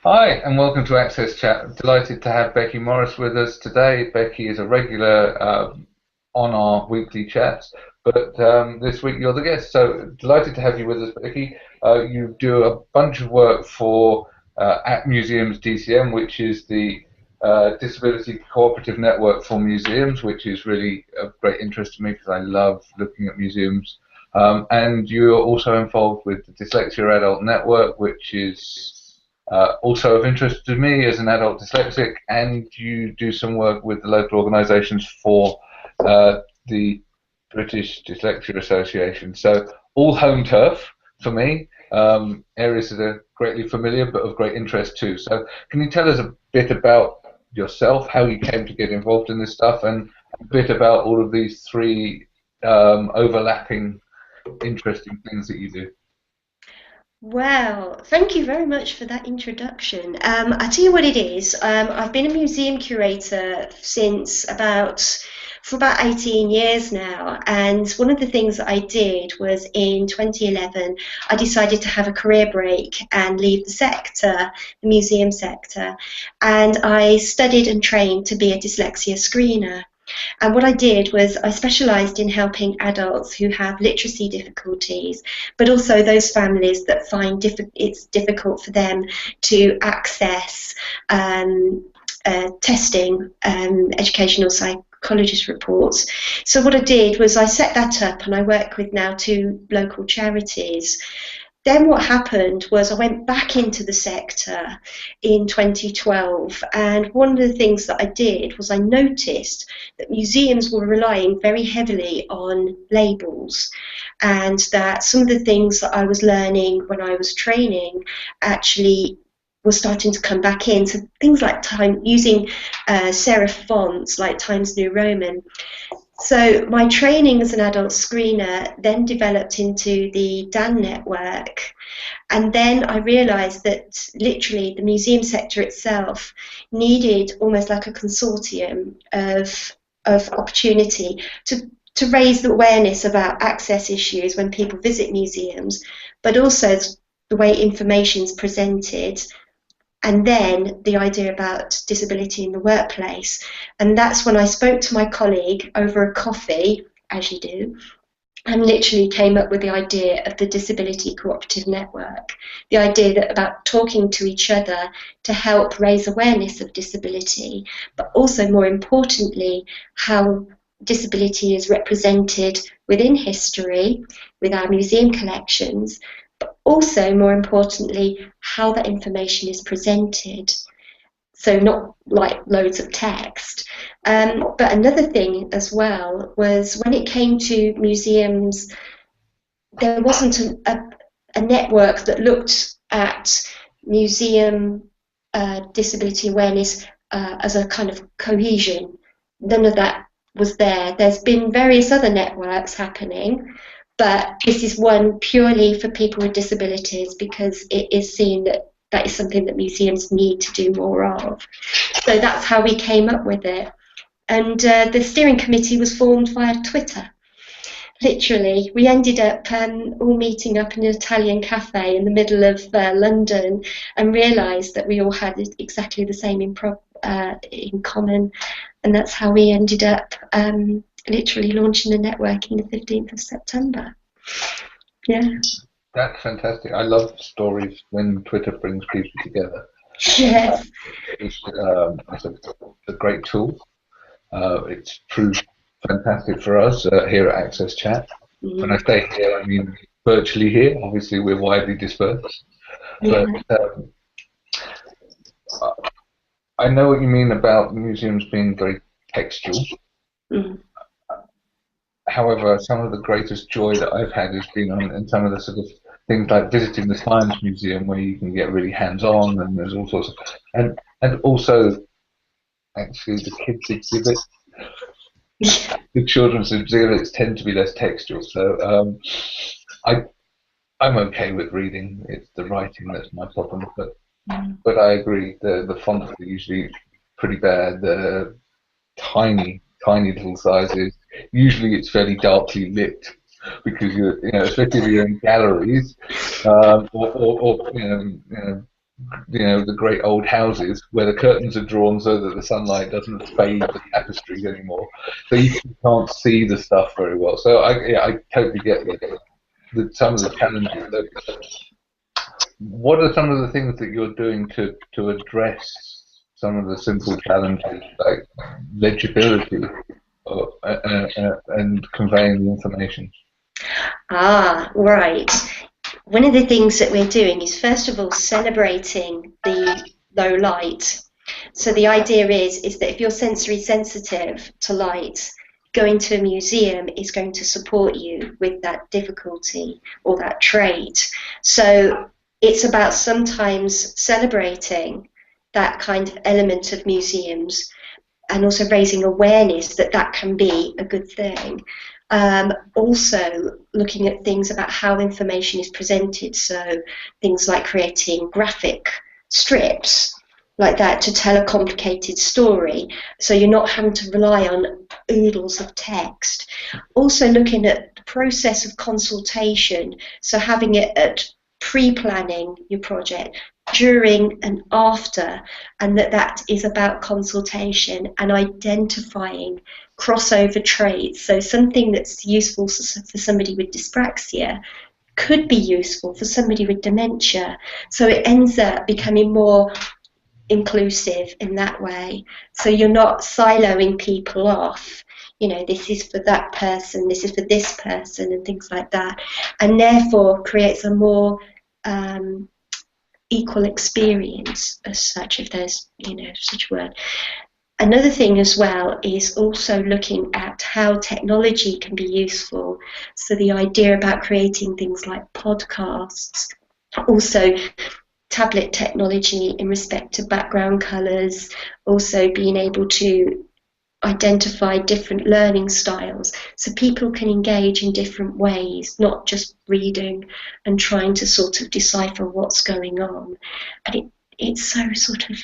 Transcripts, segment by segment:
Hi, and welcome to AXSChat. Delighted to have Becki Morris with us today. Becki is a regular on our weekly chats, but this week you're the guest. So delighted to have you with us, Becki. You do a bunch of work for at Museums DCM, which is the Disability Co-operative Network for Museums, which is really of great interest to me because I love looking at museums. And you're also involved with the Dyslexia Adult Network, which is also of interest to me as an adult dyslexic, and you do some work with the local organisations for the British Dyslexia Association. So all home turf for me, areas that are greatly familiar but of great interest too. So can you tell us a bit about yourself, how you came to get involved in this stuff, and a bit about all of these three overlapping interesting things that you do? Well, thank you very much for that introduction. I tell you what it is. I've been a museum curator for about 18 years now, and one of the things that I did was in 2011, I decided to have a career break and leave the sector, the museum sector, and I studied and trained to be a dyslexia screener. And what I did was I specialised in helping adults who have literacy difficulties, but also those families that find it's difficult for them to access testing, educational psychologist reports. So what I did was I set that up, and I work with now two local charities. Then what happened was I went back into the sector in 2012, and one of the things that I did was I noticed that museums were relying very heavily on labels, and that some of the things that I was learning when I was training actually were starting to come back in. So things like using serif fonts like Times New Roman. So my training as an adult screener then developed into the DAN network, and then I realised that literally the museum sector itself needed almost like a consortium of opportunity to raise the awareness about access issues when people visit museums, but also the way information is presented, and then the idea about disability in the workplace. And that's when I spoke to my colleague over a coffee, as you do, and literally came up with the idea of the Disability Co-operative Network, the idea that about talking to each other to help raise awareness of disability, but also more importantly, how disability is represented within history, with our museum collections, but also more importantly, how that information is presented. So not like loads of text. But another thing as well was when it came to museums, there wasn't a network that looked at museum disability awareness as a kind of cohesion. None of that was there. There's been various other networks happening, but this is one purely for people with disabilities because it is seen that that is something that museums need to do more of. So that's how we came up with it. And the steering committee was formed via Twitter. Literally, we ended up all meeting up in an Italian cafe in the middle of London and realised that we all had exactly the same in common. And that's how we ended up literally launching the network on the 15th of September. Yeah. That's fantastic. I love stories when Twitter brings people together. Yes. It's a great tool. It's proved fantastic for us here at AXSChat. When I Mm. say here, I mean virtually here. Obviously, we're widely dispersed. But Yeah. I know what you mean about museums being very textual. Mm. However, some of the greatest joy that I've had has been on in some of the sort of things like visiting the Science Museum, where you can get really hands-on, and there's all sorts of, and also actually the kids exhibit, the children's exhibits tend to be less textual. So I I'm okay with reading. It's the writing that's my problem. But I agree. The fonts are usually pretty bad. The tiny little sizes. Usually it's fairly darkly lit because especially if you're in galleries, or the great old houses where the curtains are drawn so that the sunlight doesn't fade the tapestries anymore, so you can't see the stuff very well. So I totally get some of the challenges. So what are some of the things that you're doing to address some of the simple challenges like legibility and conveying the information? Ah, right. One of the things that we're doing is, first of all, celebrating the low light. So the idea is that if you're sensory sensitive to light, going to a museum is going to support you with that difficulty or that trait. So it's about sometimes celebrating that kind of element of museums and also raising awareness that that can be a good thing. Also looking at things about how information is presented, so things like creating graphic strips like that to tell a complicated story, so you're not having to rely on oodles of text. Also looking at the process of consultation, so having it at pre-planning your project, during and after, and that is about consultation and identifying crossover traits. So something that's useful for somebody with dyspraxia could be useful for somebody with dementia. So it ends up becoming more inclusive in that way. So you're not siloing people off. This is for that person, this is for this person, and things like that. And therefore creates a more equal experience as such, if there's such a word. Another thing as well is also looking at how technology can be useful. So the idea about creating things like podcasts, also tablet technology in respect to background colours, also being able to identify different learning styles so people can engage in different ways, not just reading and trying to sort of decipher what's going on. And it's so sort of,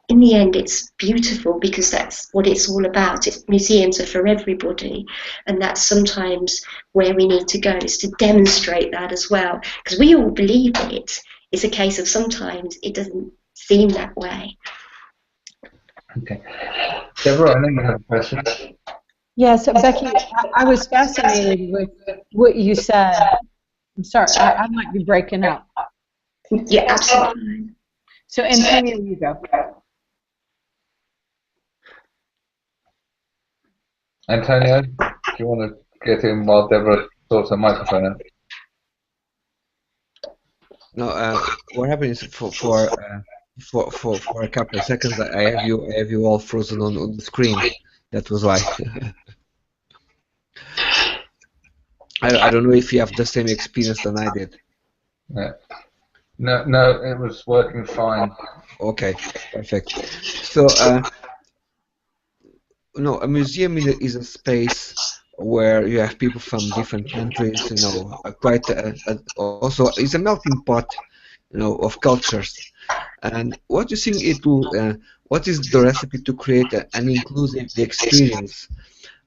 in the end, it's beautiful because that's what it's all about. Museums are for everybody, and that's sometimes where we need to go, is to demonstrate that as well, because we all believe it. It's a case of sometimes it doesn't seem that way. Okay. Deborah, I know you have a question. Yes, Becki, I was fascinated with what you said. I'm sorry, I might be breaking up. Yeah, absolutely. So, Antonio, you go. Antonio, do you want to get in while Deborah sorts her microphone out? No, what happened is for a couple of seconds I have you all frozen on the screen. That was why. I don't know if you have the same experience than I did. Yeah. No, it was working fine. Okay, perfect. So, no, a museum is a space where you have people from different countries. Also it's a melting pot, of cultures. And what do you think it will? What is the recipe to create an inclusive experience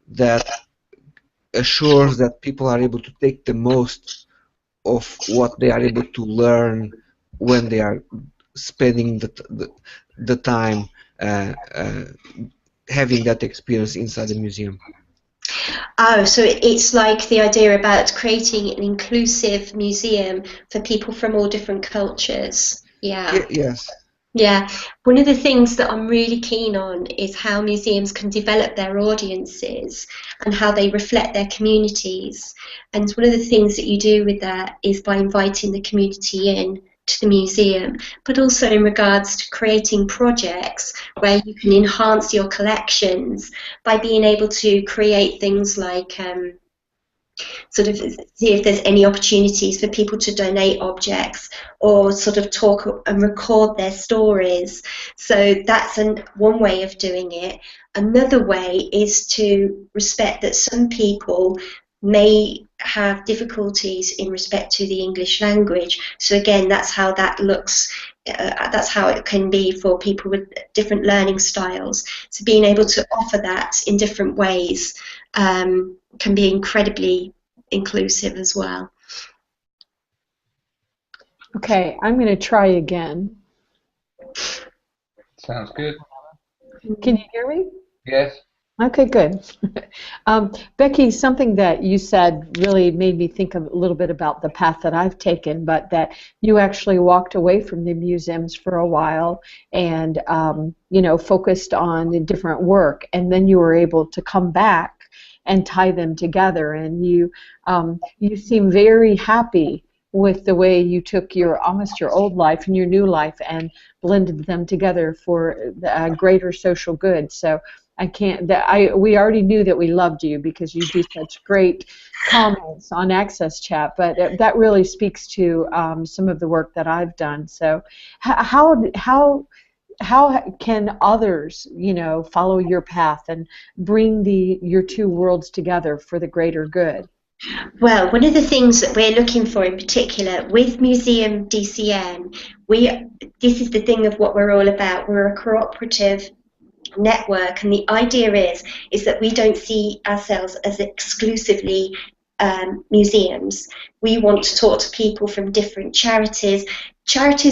that assures that people are able to take the most of what they are able to learn when they are spending the time having that experience inside the museum? Oh, so it's like the idea about creating an inclusive museum for people from all different cultures. Yeah. Yes. Yeah, one of the things that I'm really keen on is how museums can develop their audiences and how they reflect their communities. And one of the things that you do with that is by inviting the community in to the museum, but also in regards to creating projects where you can enhance your collections by being able to create things like sort of see if there's any opportunities for people to donate objects or sort of talk and record their stories. So that's one way of doing it. Another way is to respect that some people may have difficulties in respect to the English language. So again, that's how that looks. That's how it can be for people with different learning styles. So being able to offer that in different ways can be incredibly inclusive as well. Okay, I'm going to try again. Sounds good. Can you hear me? Yes. Okay, good. Becki, something that you said really made me think a little bit about the path that I've taken, but that you actually walked away from the museums for a while and, focused on the different work, and then you were able to come back and tie them together. And you seem very happy with the way you took almost your old life and your new life and blended them together for the greater social good. So we already knew that we loved you because you do such great comments on AXSChat, but that really speaks to some of the work that I've done. So how can others, follow your path and bring your two worlds together for the greater good? Well, one of the things that we're looking for in particular with Museum DCN, this is the thing of what we're all about. We're a cooperative network, and the idea is that we don't see ourselves as exclusively museums. We want to talk to people from different charities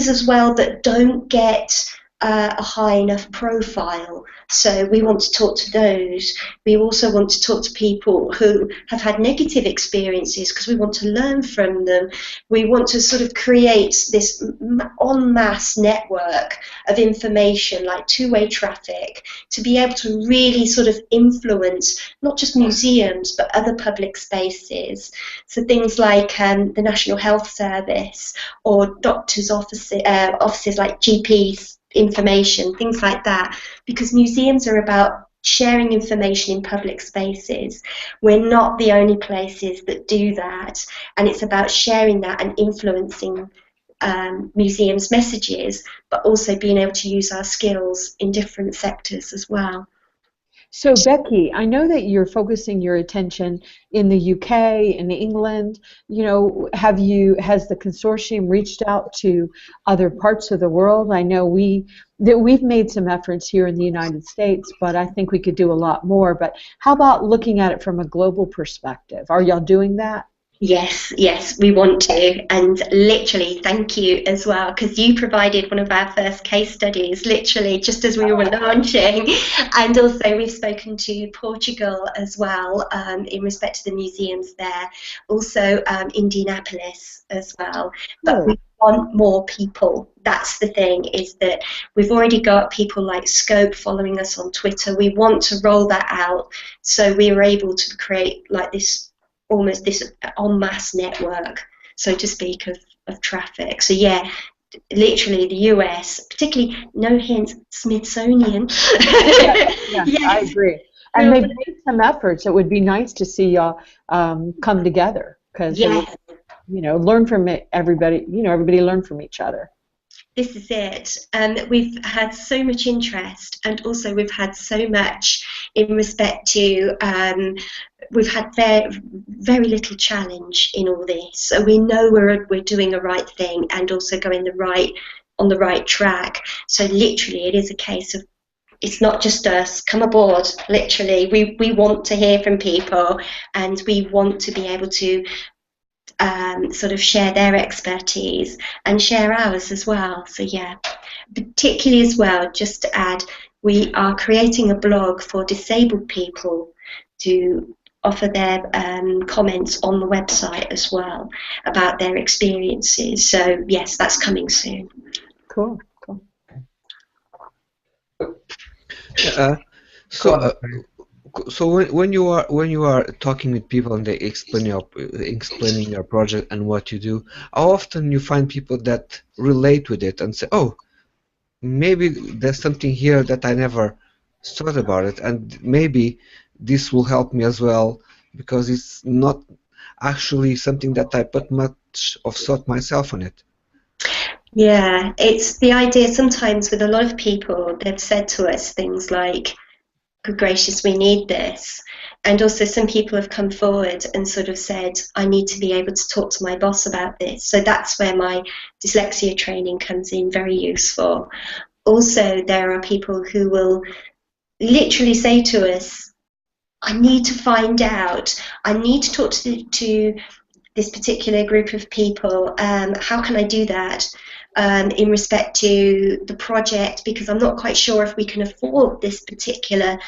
as well that don't get a high enough profile. So we want to talk to those. We also want to talk to people who have had negative experiences because we want to learn from them. We want to sort of create this en masse network of information, like two-way traffic, to be able to really sort of influence not just museums but other public spaces. So things like the National Health Service or doctors' offices like GPs information, things like that, because museums are about sharing information in public spaces. We're not the only places that do that, and it's about sharing that and influencing museums' messages, but also being able to use our skills in different sectors as well. So Becki, I know that you're focusing your attention in the UK, in England. Has the consortium reached out to other parts of the world? I know we've made some efforts here in the United States, but I think we could do a lot more. But how about looking at it from a global perspective? Are y'all doing that? Yes, we want to, and literally thank you as well, because you provided one of our first case studies literally just as we were launching, and also we've spoken to Portugal as well in respect to the museums there, also Indianapolis as well, but we want more people. That's the thing, is that we've already got people like Scope following us on Twitter. We want to roll that out, so we were able to create like this almost this en masse network, so to speak, of traffic. So yeah, literally the US, particularly, no hint, Smithsonian. Yeah, I agree. And they've made some efforts. It would be nice to see y'all come together, because learn from everybody. Everybody learn from each other. This is it. We've had so much interest, and also we've had so much in respect to we've had very little challenge in all this. So we know we're doing the right thing and also going on the right track. So literally it is a case of, it's not just us, come aboard, literally. We want to hear from people, and we want to be able to sort of share their expertise and share ours as well. So yeah, particularly as well, just to add, we are creating a blog for disabled people to offer their comments on the website as well about their experiences. So yes, that's coming soon. Cool. So when you are talking with people and they explaining your project and what you do, how often you find people that relate with it and say, oh, maybe there's something here that I never thought about it, and maybe this will help me as well, because it's not actually something that I put much of thought myself on it. Yeah, it's the idea sometimes with a lot of people, they've said to us things like, good gracious, we need this. And also some people have come forward and sort of said, I need to be able to talk to my boss about this. So that's where my dyslexia training comes in, very useful. Also, there are people who will literally say to us, I need to find out, I need to talk to this particular group of people, how can I do that? in respect to the project, because I'm not quite sure if we can afford this particular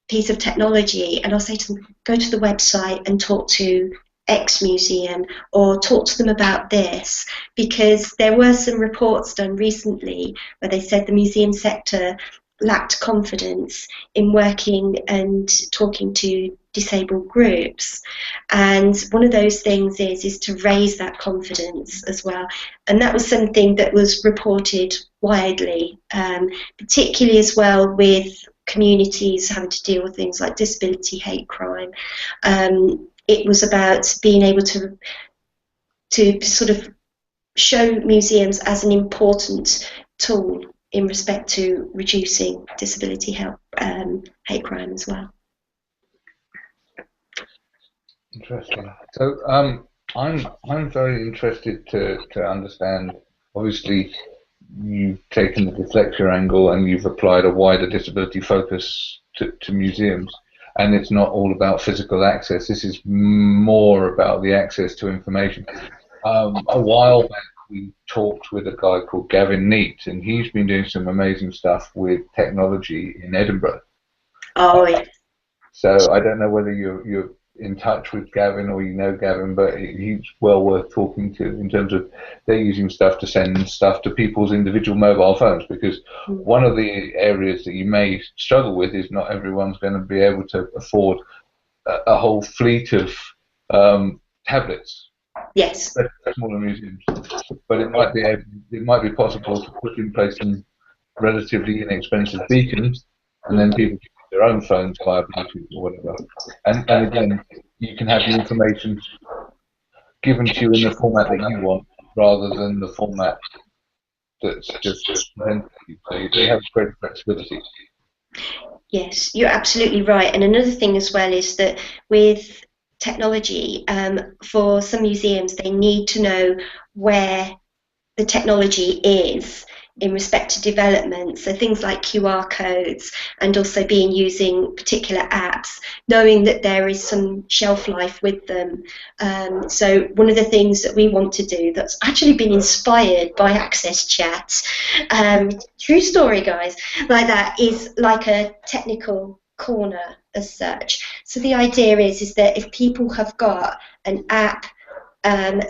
piece of technology. And I'll say to them, go to the website and talk to X museum, or talk to them about this, because there were some reports done recently where they said the museum sector lacked confidence in working and talking to disabled groups, and one of those things is to raise that confidence as well. And that was something that was reported widely, particularly as well with communities having to deal with things like disability, hate crime. It was about being able to sort of show museums as an important tool in respect to reducing disability hate crime as well. Interesting. So I'm very interested to understand. Obviously, you've taken the dyslexia angle and you've applied a wider disability focus to museums. And it's not all about physical access. This is more about the access to information. A while back, we talked with a guy called Gavin Neat, and he's been doing some amazing stuff with technology in Edinburgh. Oh, yeah. So I don't know whether you're in touch with Gavin or you know Gavin, but he's well worth talking to in terms of they're using stuff to send stuff to people's individual mobile phones, because one of the areas that you may struggle with is not everyone's going to be able to afford a whole fleet of tablets. Yes. Smaller museums, but it might be possible to put in place some relatively inexpensive beacons, and then people can use their own phones via Bluetooth or whatever. And again, you can have the information given to you in the format that you want, rather than the format that's just presented to you. So they have great flexibility. Yes, you're absolutely right. And another thing as well is that with technology, for some museums, they need to know where the technology is in respect to development. So things like QR codes, and also using particular apps, knowing that there is some shelf life with them. So one of the things that we want to do that's actually been inspired by AXSChat, true story guys, like that, is like a technical corner as such. So the idea is that if people have got an app,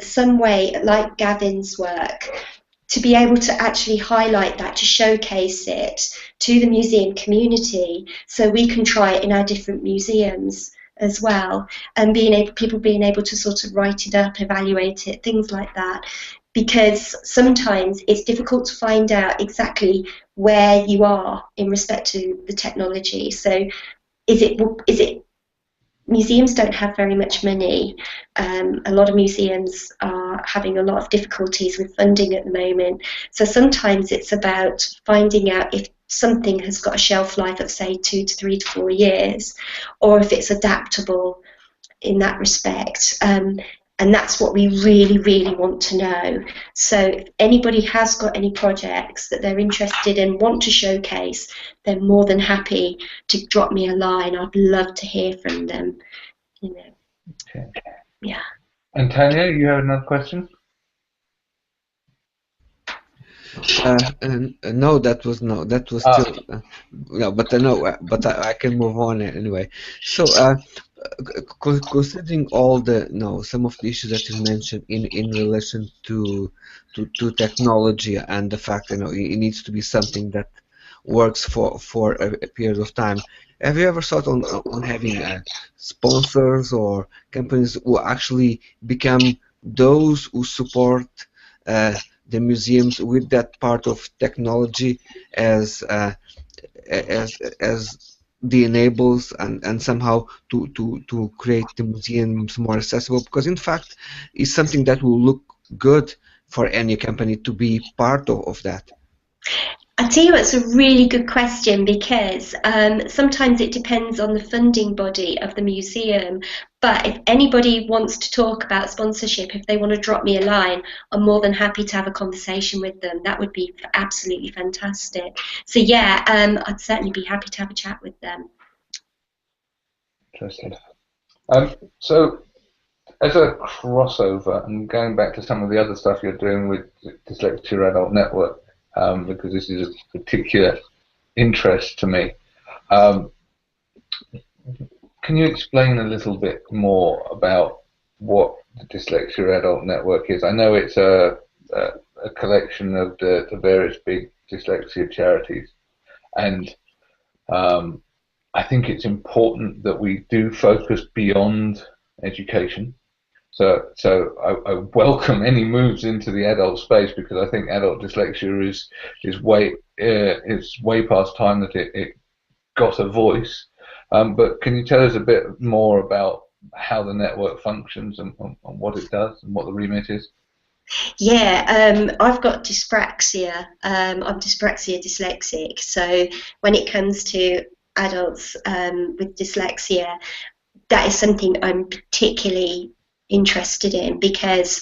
some way like Gavin's work, to be able to actually highlight that, to showcase it to the museum community, so we can try it in our different museums as well, and people being able to sort of write it up, evaluate it, things like that. Because sometimes it's difficult to find out exactly where you are in respect to the technology. So is it museums don't have very much money. A lot of museums are having a lot of difficulties with funding at the moment. So sometimes it's about finding out if something has got a shelf life of, say, 2 to 3 to 4 years, or if it's adaptable in that respect. And that's what we really, really want to know. So if anybody has got any projects that they're interested in, want to showcase, they're more than happy to drop me a line. I'd love to hear from them. You know. Okay. Yeah. And Tanya, you have another question? No, that was still no, but no, but I can move on anyway. So, considering all some of the issues that you mentioned in relation to technology, and the fact it needs to be something that works for a period of time. Have you ever thought on having sponsors or companies who actually become those who support the museums with that part of technology as the enables and somehow to create the museums more accessible? Because in fact it's something that will look good for any company to be part of that. I tell you, it's a really good question, because sometimes it depends on the funding body of the museum. But if anybody wants to talk about sponsorship, if they want to drop me a line, I'm more than happy to have a conversation with them. That would be absolutely fantastic. So yeah, I'd certainly be happy to have a chat with them. Interesting. So as a crossover, and going back to some of the other stuff you're doing with Dyslexia Adult Network, because this is a particular interest to me. Can you explain a little bit more about what the Dyslexia Adult Network is? I know it's a collection of the various big dyslexia charities, and I think it's important that we do focus beyond education. So I welcome any moves into the adult space, because I think adult dyslexia is way past time that it got a voice. But can you tell us a bit more about how the network functions and what it does and what the remit is? Yeah, I've got dyspraxia. I'm dyspraxia dyslexic. So when it comes to adults with dyslexia, that is something I'm particularly interested in, because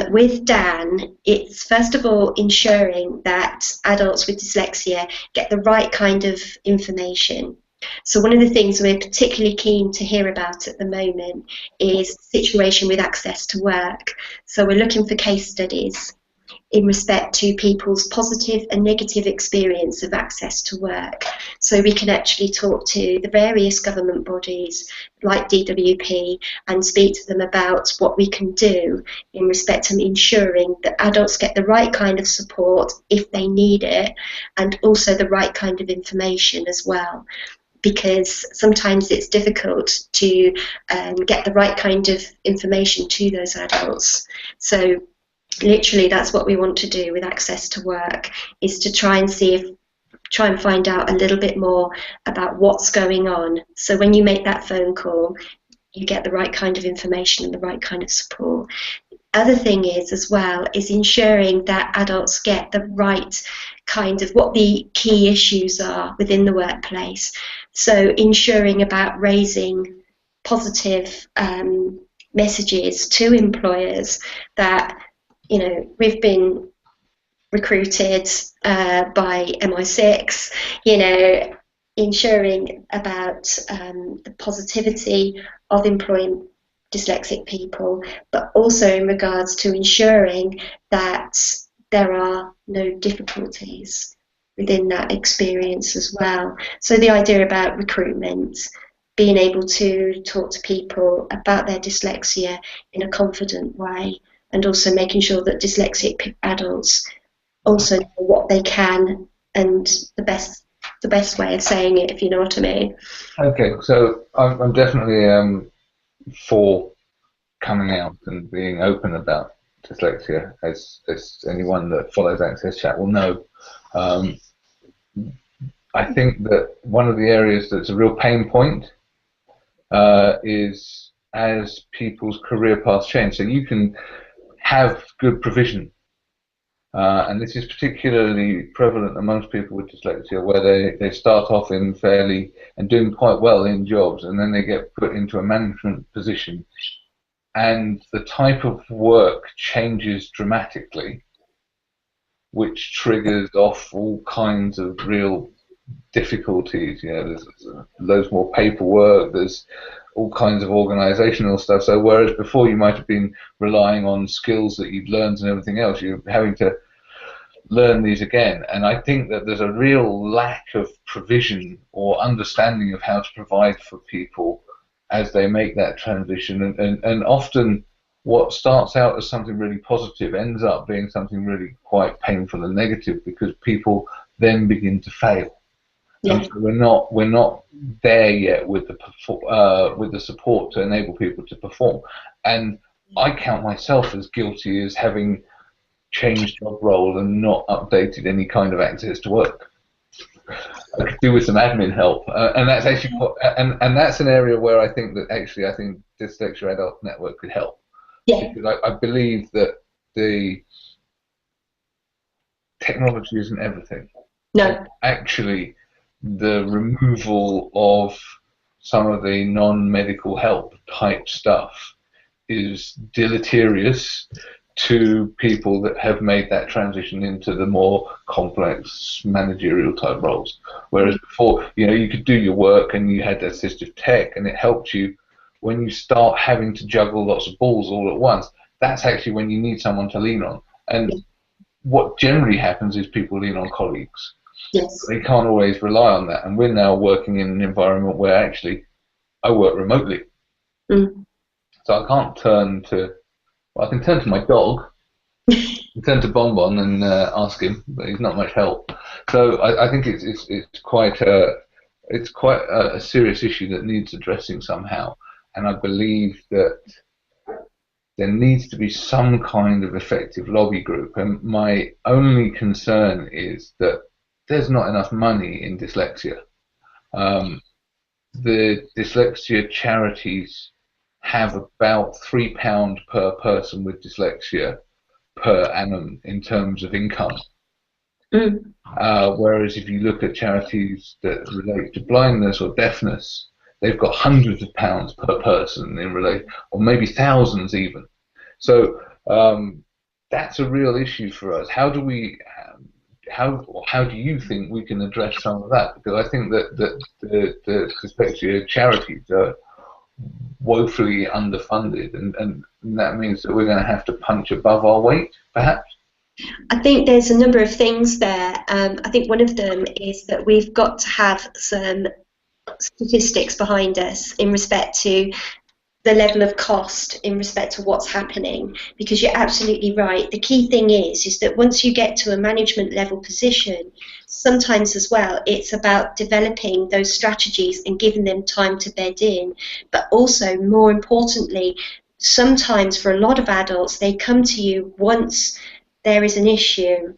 with Dan, it's first of all ensuring that adults with dyslexia get the right kind of information. So one of the things we're particularly keen to hear about at the moment is the situation with access to work. So we're looking for case studies in respect to people's positive and negative experience of access to work. So we can actually talk to the various government bodies like DWP and speak to them about what we can do in respect to ensuring that adults get the right kind of support if they need it, and also the right kind of information as well, because sometimes it's difficult to get the right kind of information to those adults. So literally that's what we want to do with access to work, is to try and find out a little bit more about what's going on. So when you make that phone call, you get the right kind of information and the right kind of support. Other thing is as well is ensuring that adults get the right kind of what the key issues are within the workplace. So ensuring about raising positive messages to employers that, you know, we've been recruited by MI6, you know, ensuring about the positivity of employing dyslexic people, but also in regards to ensuring that there are no difficulties within that experience as well. So the idea about recruitment, being able to talk to people about their dyslexia in a confident way, and also making sure that dyslexic adults also know what they can, and the best way of saying it, if you know what I mean. Okay, so I'm definitely for coming out and being open about dyslexia, as anyone that follows AXSChat will know. I think that one of the areas that's a real pain point is as people's career paths change. So you can have good provision, and this is particularly prevalent amongst people with dyslexia, where they start off in fairly and doing quite well in jobs, and then they get put into a management position, and the type of work changes dramatically, which triggers off all kinds of real difficulties. You know, there's loads more paperwork, there's all kinds of organizational stuff. So whereas before you might have been relying on skills that you'd learned and everything else, you're having to learn these again. And I think that there's a real lack of provision or understanding of how to provide for people as they make that transition. And often what starts out as something really positive ends up being something really quite painful and negative, because people then begin to fail. Yeah. So we're not there yet with the support to enable people to perform. And I count myself as guilty as having changed job role and not updated any kind of access to work. I could do with some admin help, and that's actually and that's an area where I think Dyslexia Adult Network could help. Yeah. Because I believe that the technology isn't everything. No. Actually, the removal of some of the non-medical help type stuff is deleterious to people that have made that transition into the more complex managerial type roles. Whereas before, you know, you could do your work and you had assistive tech and it helped you, when you start having to juggle lots of balls all at once, that's actually when you need someone to lean on. And what generally happens is people lean on colleagues. Yes. They can't always rely on that. And we're now working in an environment where actually I work remotely. So I can't turn to, well, I can turn to my dog, I can turn to Bonbon and ask him, but he's not much help. So I think it's quite a serious issue that needs addressing somehow. And I believe that there needs to be some kind of effective lobby group. And my only concern is that there's not enough money in dyslexia. The dyslexia charities have about £3 per person with dyslexia per annum in terms of income. Whereas if you look at charities that relate to blindness or deafness, they've got hundreds of pounds per person in relation, or maybe thousands even. So that's a real issue for us. How do we, how do you think we can address some of that? Because I think that the dyslexia charities are woefully underfunded, and that means that we're going to have to punch above our weight, perhaps. I think there's a number of things there. I think one of them is that we've got to have some statistics behind us in respect to the level of cost in respect to what's happening, because you're absolutely right. The key thing is that once you get to a management level position, sometimes as well it's about developing those strategies and giving them time to bed in, but also more importantly, sometimes for a lot of adults they come to you once there is an issue.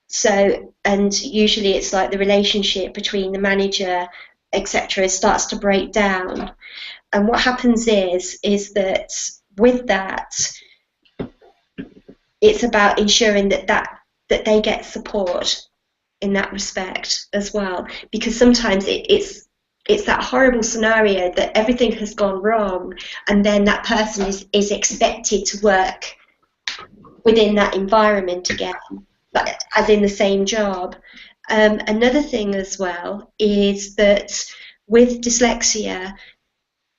So, and usually it's like the relationship between the manager, etc., starts to break down. And what happens is that with that, it's about ensuring that they get support in that respect as well. Because sometimes it's that horrible scenario that everything has gone wrong, and then that person is expected to work within that environment again, but as in the same job. Another thing as well is that with dyslexia,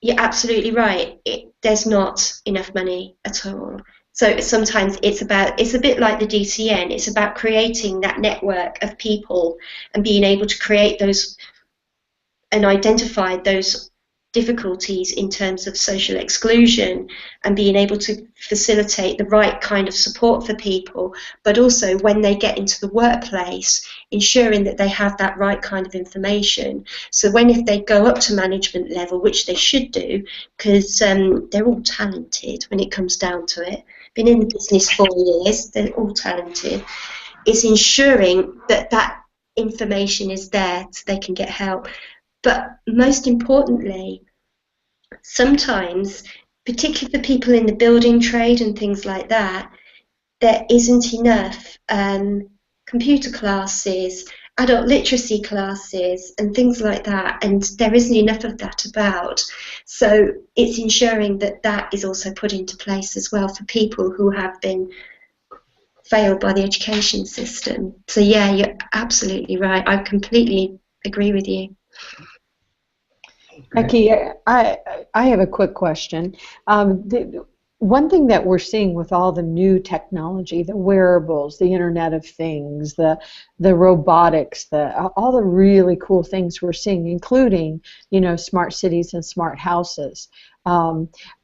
you're absolutely right, there's not enough money at all. So sometimes it's a bit like the DCN, it's about creating that network of people and being able to create those and identify those difficulties in terms of social exclusion and being able to facilitate the right kind of support for people, but also when they get into the workplace, ensuring that they have that right kind of information. So if they go up to management level, which they should do, because they're all talented when it comes down to it, been in the business 4 years, they're all talented, it's ensuring that information is there so they can get help. But most importantly, sometimes, particularly for people in the building trade and things like that, there isn't enough computer classes, adult literacy classes and things like that, and there isn't enough of that about. So it's ensuring that is also put into place as well for people who have been failed by the education system. So yeah, you're absolutely right. I completely agree with you. Becki, I have a quick question. One thing that we're seeing with all the new technology, the wearables, the Internet of Things, the robotics, all the really cool things we're seeing, including, smart cities and smart houses.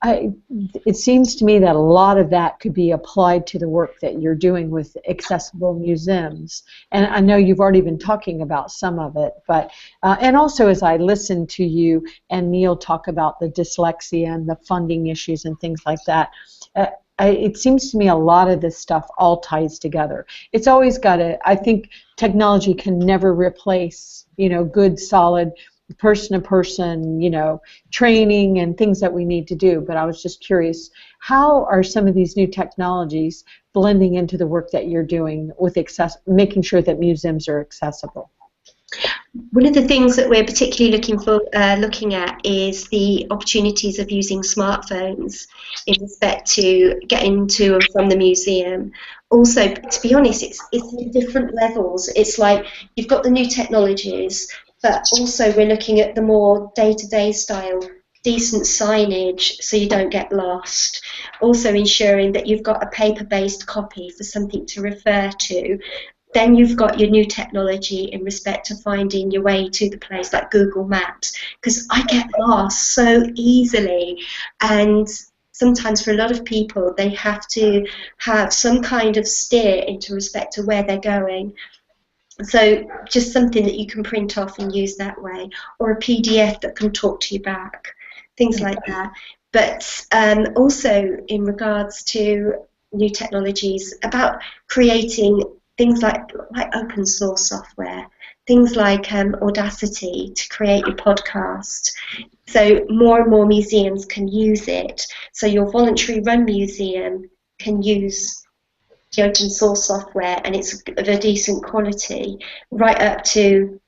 It seems to me that a lot of that could be applied to the work that you're doing with accessible museums. And I know you've already been talking about some of it, but and also as I listen to you and Neil talk about the dyslexia and the funding issues and things like that, it seems to me a lot of this stuff all ties together. It's always got to, I think technology can never replace, good, solid person-to-person, training and things that we need to do. But I was just curious, how are some of these new technologies blending into the work that you're doing with making sure that museums are accessible? One of the things that we're particularly looking at is the opportunities of using smartphones in respect to getting to and from the museum. Also, to be honest, it's at different levels. It's like you've got the new technologies, but also we're looking at the more day-to-day style decent signage so you don't get lost. Also ensuring that you've got a paper-based copy for something to refer to. Then you've got your new technology in respect to finding your way to the place, like Google Maps, because I get lost so easily, and sometimes for a lot of people they have to have some kind of steer into respect to where they're going. So just something that you can print off and use that way, or a PDF that can talk to you back, things like that. But also in regards to new technologies, about creating things like open source software, things like Audacity to create your podcast. So more and more museums can use it. So your voluntary run museum can use the open source software, and it's of a decent quality, right up to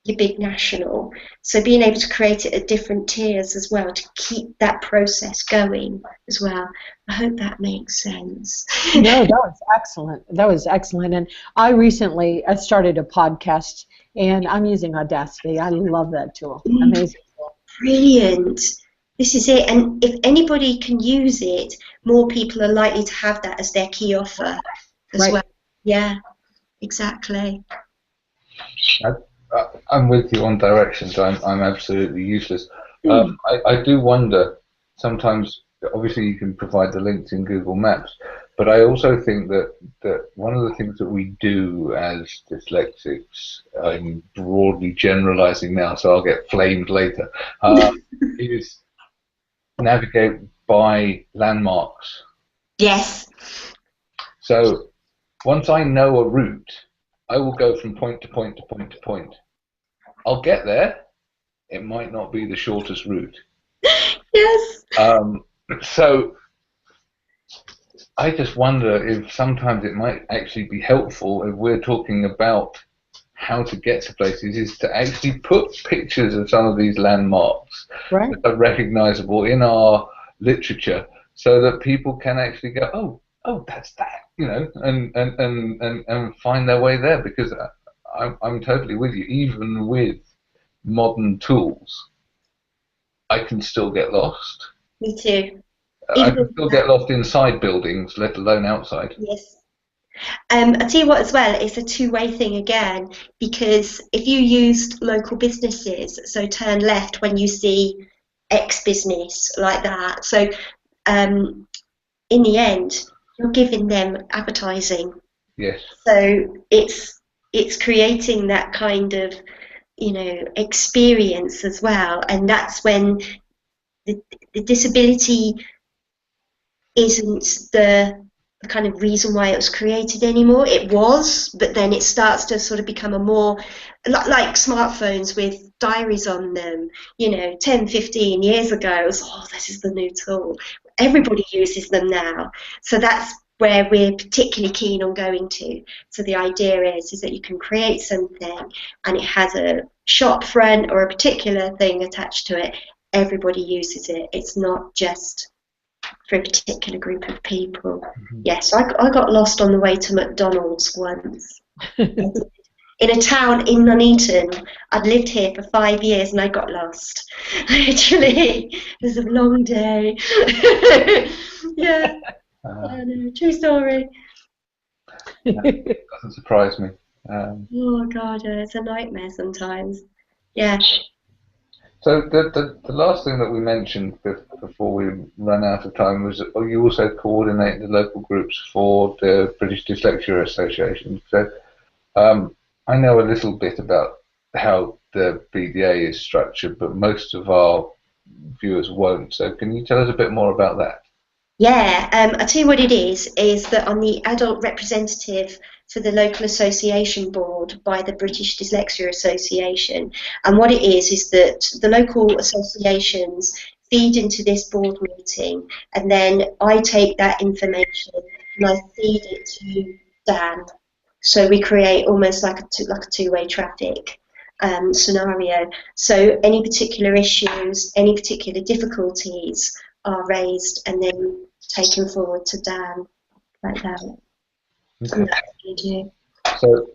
your big national. So being able to create it at different tiers as well to keep that process going as well. I hope that makes sense. No, that was excellent. That was excellent. And I recently started a podcast, and I'm using Audacity. I love that tool. Amazing tool. Brilliant. This is it. And if anybody can use it, more people are likely to have that as their key offer as well. Yeah, exactly. I'm with you on directions. I'm absolutely useless. I do wonder sometimes. Obviously, you can provide the links in Google Maps, but I also think that one of the things that we do as dyslexics, I'm broadly generalizing now, so I'll get flamed later, is navigate by landmarks. Yes. So once I know a route, I will go from point to point to point to point. I'll get there. It might not be the shortest route. Yes. So I just wonder if sometimes it might actually be helpful if we're talking about how to get to places is to actually put pictures of some of these landmarks that are recognizable in our literature so that people can actually go, oh, that's that, you know, and find their way there, because I'm totally with you. Even with modern tools, I can still get lost. Me too. I can still get lost inside buildings, let alone outside. Yes. I tell you what as well, it's a two-way thing again, because if you used local businesses, so turn left when you see X business like that, so in the end you're giving them advertising. Yes. So it's creating that kind of, you know, experience as well, and that's when the disability isn't the kind of reason why it was created anymore. It was, but then it starts to sort of become a more, like smartphones with diaries on them, you know, 10, 15 years ago, it was, oh, this is the new tool. Everybody uses them now. So that's where we're particularly keen on going to. So the idea is that you can create something and it has a shop front or a particular thing attached to it. Everybody uses it. It's not just for a particular group of people. Yes, I got lost on the way to McDonald's once. In a town in Nuneaton. I'd lived here for 5 years and I got lost. Literally, it was a long day. Yeah, true story. Doesn't surprise me. Oh God, it's a nightmare sometimes. Yeah. So the last thing that we mentioned before we run out of time was that you also coordinate the local groups for the British Dyslexia Association. So I know a little bit about how the BDA is structured, but most of our viewers won't. So can you tell us a bit more about that? Yeah, I'll tell you what it is that I'm the adult representative for the local association board by the British Dyslexia Association. And what it is that the local associations feed into this board meeting, and then I take that information and I feed it to Dan. So we create almost like a two-way traffic scenario. So any particular issues, any particular difficulties are raised and then taken forward to Dan, like that. Okay. And that's what we do. So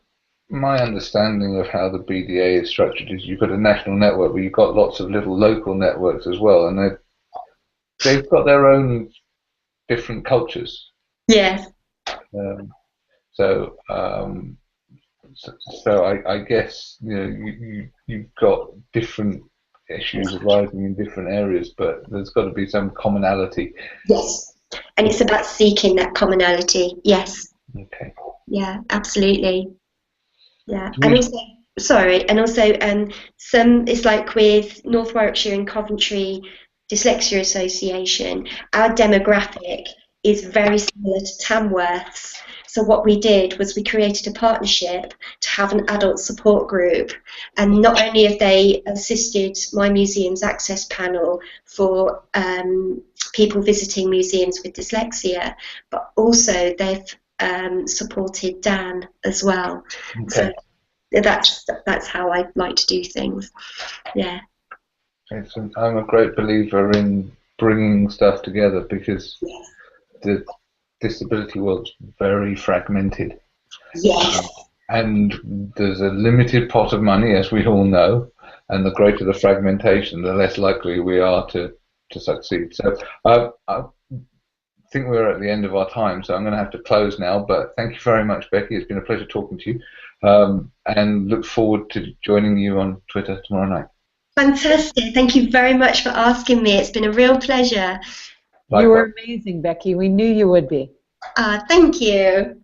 my understanding of how the BDA is structured is you've got a national network, but you've got lots of little local networks as well, and they've got their own different cultures. Yes. Um, so, so I guess you've got different issues arising in different areas, but there's got to be some commonality. Yes. And it's about seeking that commonality. Yes. Okay. Yeah, absolutely. Yeah. And also, sorry, and also some, it's like with North Warwickshire and Coventry Dyslexia Association, our demographic is very similar to Tamworth's. So what we did was we created a partnership to have an adult support group, and not only have they assisted my museum's access panel for people visiting museums with dyslexia, but also they've supported Dan as well. Okay. So that's how I like to do things. Yeah. Excellent. I'm a great believer in bringing stuff together because Yes. the disability world's very fragmented. Yes. And there's a limited pot of money, as we all know, and the greater the fragmentation, the less likely we are to succeed. So I think we're at the end of our time, so I'm going to have to close now. But thank you very much, Becki. It's been a pleasure talking to you, and look forward to joining you on Twitter tomorrow night. Fantastic. Thank you very much for asking me. It's been a real pleasure. You were amazing, Becki. We knew you would be. Thank you.